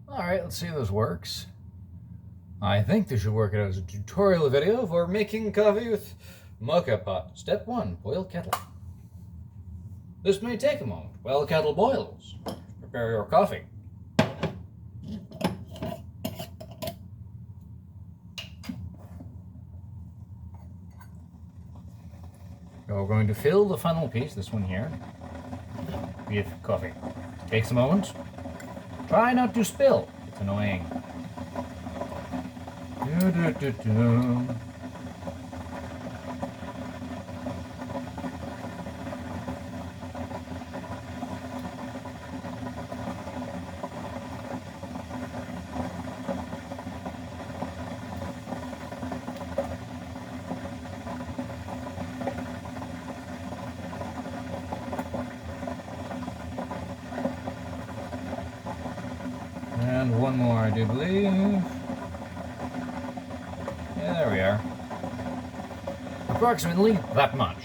Alright, let's see if this works. I think this should work out as a tutorial video for making coffee with mocha pot. Step 1. Boil kettle. This may take a moment. While the kettle boils, prepare your coffee. You're going to fill the funnel piece, this one here, with coffee. Takes a moment. Try not to spill. It's annoying. And one more, I do believe. Yeah, there we are. Approximately that much.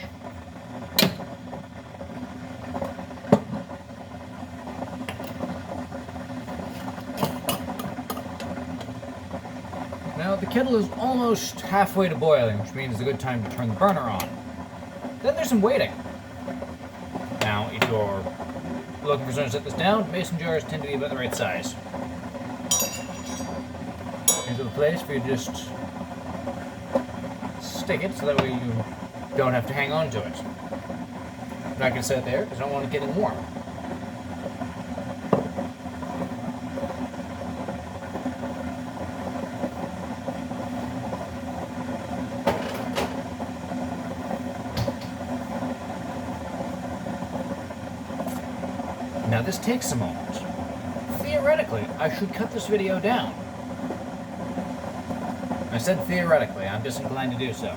Now the kettle is almost halfway to boiling, which means it's a good time to turn the burner on. Then there's some waiting. Now, if you're looking for something to set this down, mason jars tend to be about the right size. Into the place where you just stick it so that way you don't have to hang on to it. I'm not going to set it there because I don't want it getting warm. Now this takes a moment. Theoretically, I should cut this video down. I said theoretically, I'm disinclined to do so.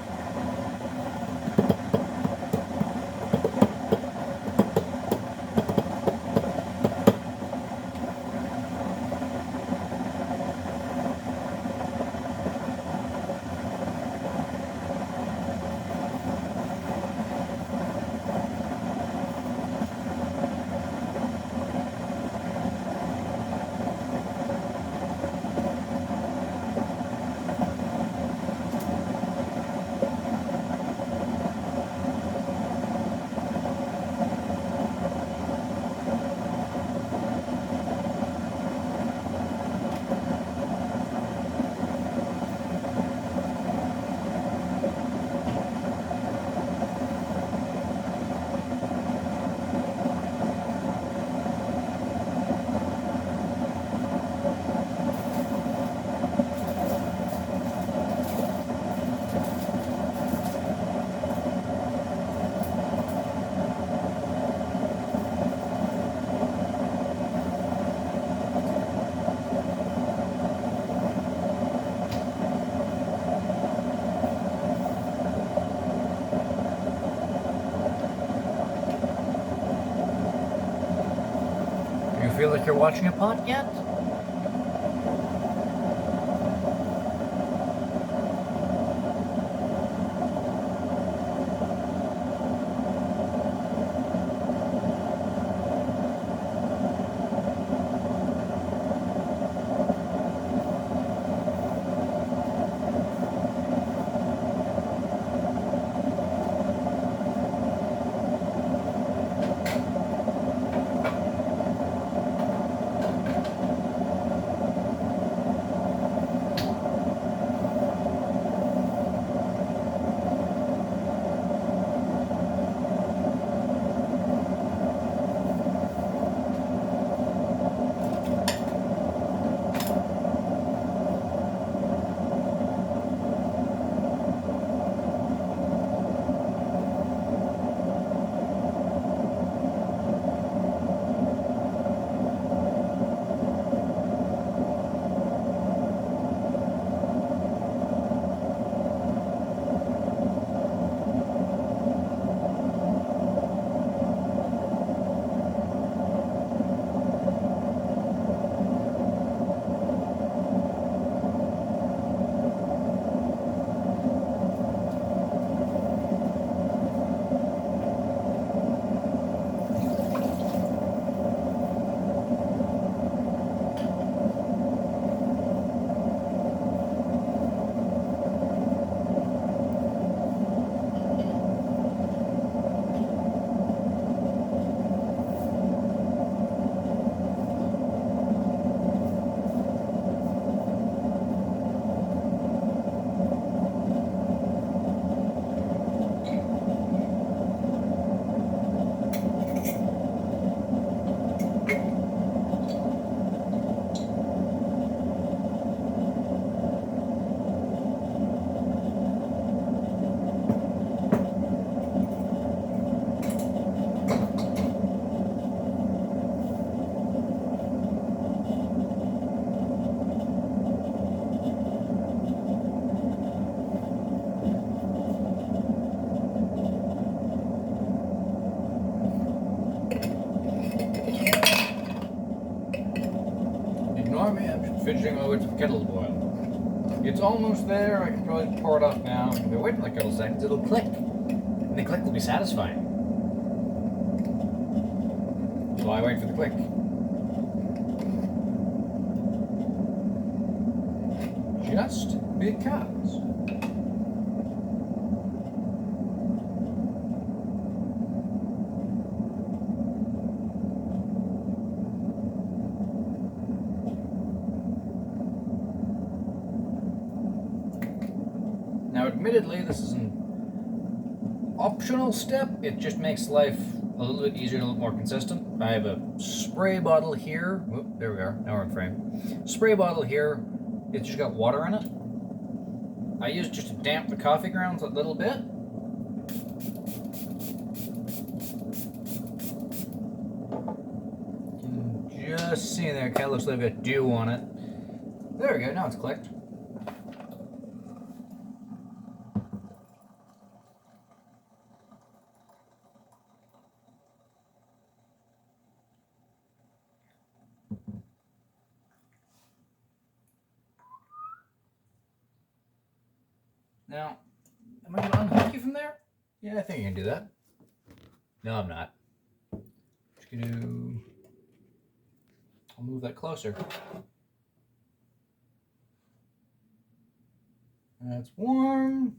Do you feel like you're watching a pot yet? ignore me, I'm just fidgeting my way to the kettle to boil. It's almost there, I can probably pour it off now. If I wait for like a couple seconds, it'll click. And the click will be satisfying. So I wait for the click. Just because. Now, admittedly, this is an optional step. It just makes life a little bit easier and a little more consistent. I have a spray bottle here. Whoop, there we are. Now we're in frame. Spray bottle here. It's just got water in it. I use it just to damp the coffee grounds a little bit. Just seeing there, it kind of looks like a dew on it. There we go, now it's clicked. Now, am I going to unhook you from there? Yeah, I think I can do that. No, I'm not. Just gonna... I'll move that closer. That's warm.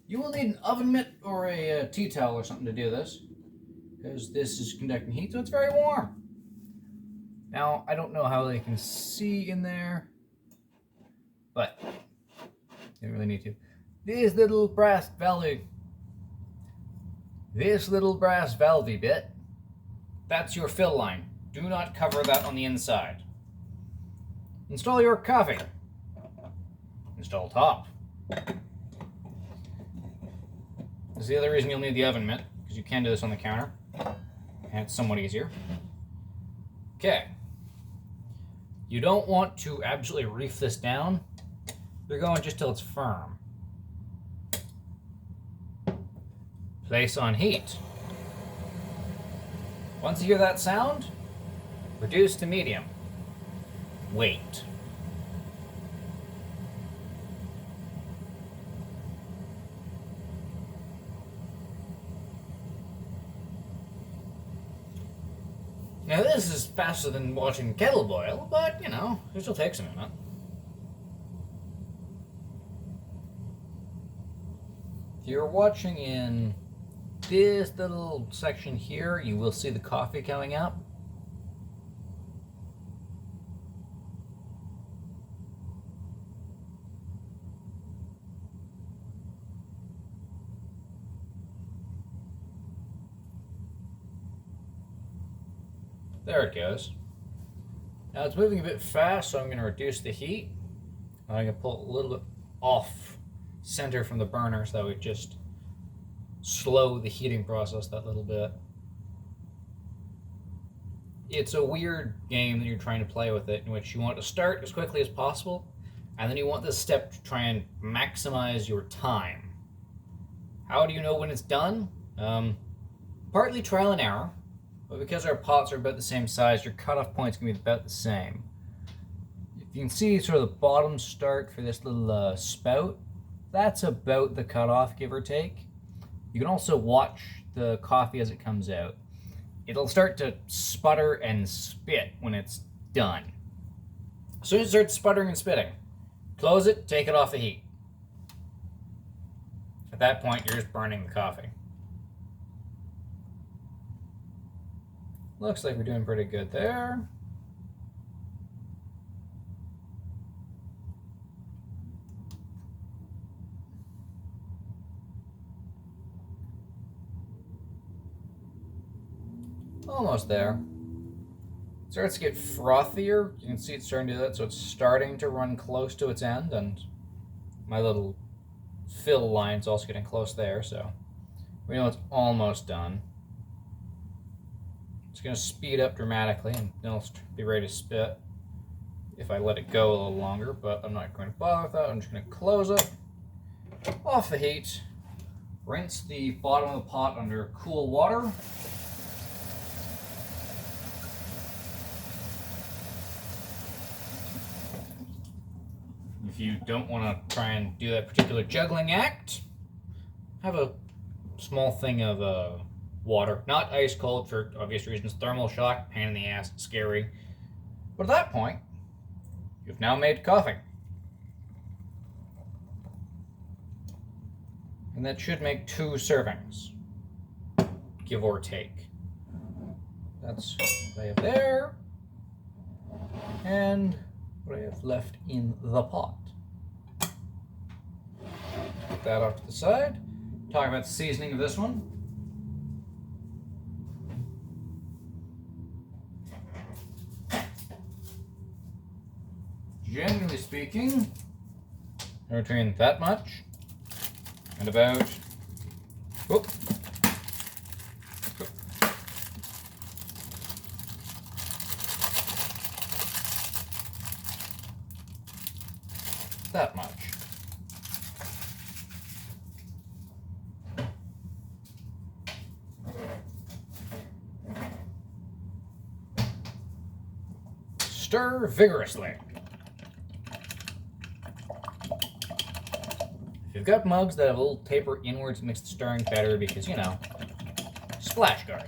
You will need an oven mitt or a tea towel or something to do this, because this is conducting heat, so it's very warm. Now, I don't know how they can see in there, but you don't really need to. This little brass valve bit, that's your fill line. Do not cover that on the inside. Install your coffee. Install top. This is the other reason you'll need the oven mitt, because you can do this on the counter, and it's somewhat easier. Okay. You don't want to absolutely reef this down. You're going just till it's firm. Place on heat. Once you hear that sound, reduce to medium. Wait. Now this is faster than watching kettle boil, but you know, it still takes a minute. If you're watching in this little section here, you will see the coffee coming up. There it goes. Now it's moving a bit fast, so I'm going to reduce the heat. I'm going to pull a little bit off center from the burner so that would just slow the heating process that little bit. It's a weird game that you're trying to play with it, in which you want to start as quickly as possible, and then you want this step to try and maximize your time. How do you know when it's done? Partly trial and error. But because our pots are about the same size, your cutoff point's going to be about the same. If you can see sort of the bottom start for this little spout, that's about the cutoff, give or take. You can also watch the coffee as it comes out. It'll start to sputter and spit when it's done. As soon as it starts sputtering and spitting, close it, take it off the heat. At that point, you're just burning the coffee. Looks like we're doing pretty good there. Almost there. It starts to get frothier. You can see it's starting to do that, so it's starting to run close to its end, and my little fill line's also getting close there, so we know it's almost done. It's going to speed up dramatically, and then it'll be ready to spit if I let it go a little longer, but I'm not going to bother with that. I'm just going to close it, off the heat, rinse the bottom of the pot under cool water. If you don't want to try and do that particular juggling act, have a small thing of water. Not ice cold for obvious reasons. Thermal shock, pain in the ass, scary. But at that point, you've now made coffee. And that should make 2 servings, give or take. That's what I have there, and what I have left in the pot. Put that off to the side. Talk about the seasoning of this one. Generally speaking, between that much and about, whoop, whoop, that much. Stir vigorously. If you've got mugs that have a little taper inwards, it makes the stirring better because, you know, splash guard.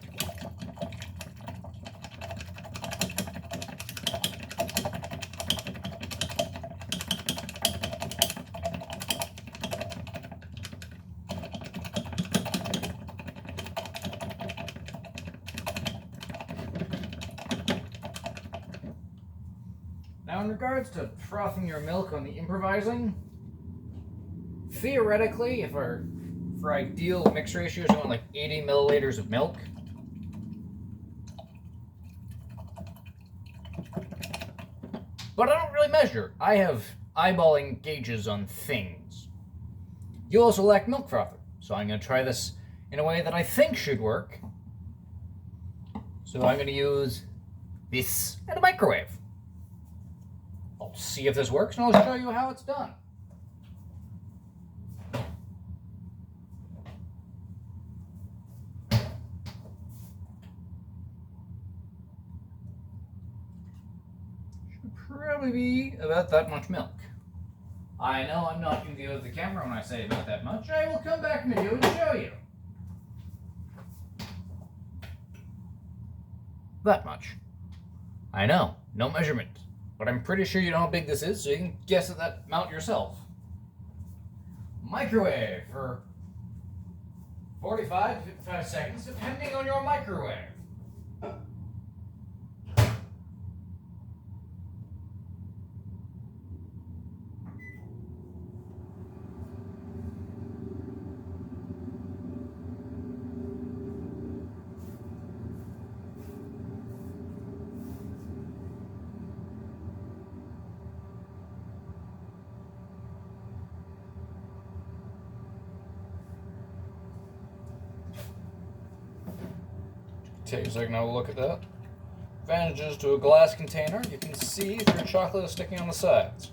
Now, in regards to frothing your milk on the improvising, theoretically, if for ideal mix ratios, you want like 80 milliliters of milk. But I don't really measure. I have eyeballing gauges on things. You also lack milk frother, so I'm going to try this in a way that I think should work. So I'm going to use this and a microwave. I'll see if this works, and I'll show you how it's done. Should probably be about that much milk. I know I'm not in view of the camera when I say about that much. I will come back in the view and show you. That much. I know, no measurement. But I'm pretty sure you know how big this is, so you can guess at that amount yourself. Microwave for 45 to 55 seconds, depending on your microwave. Take a second, I'll look at that. Advantages to a glass container. You can see if your chocolate is sticking on the sides.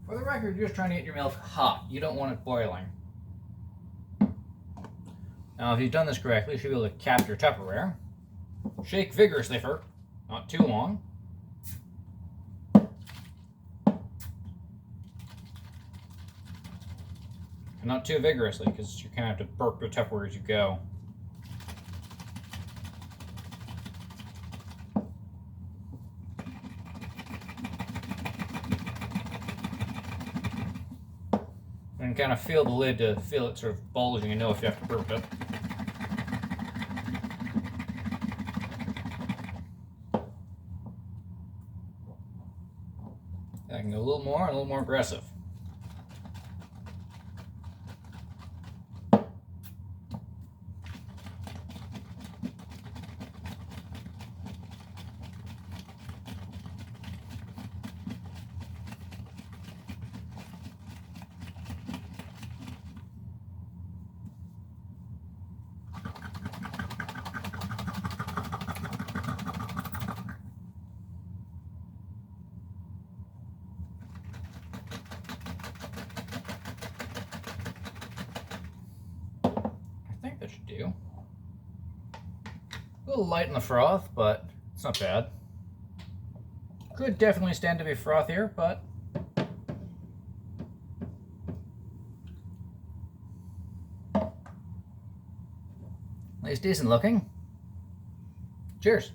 For the record, you're just trying to get your milk hot. You don't want it boiling. Now, if you've done this correctly, you should be able to cap your Tupperware. Shake vigorously for not too long. And not too vigorously, because you're going to have to burp your Tupperware as you go. And kind of feel the lid to feel it sort of bulging and know if you have to burp it. I can go a little more and a little more aggressive. little light in the froth, but it's not bad. Could definitely stand to be frothier, but at least decent looking. Cheers.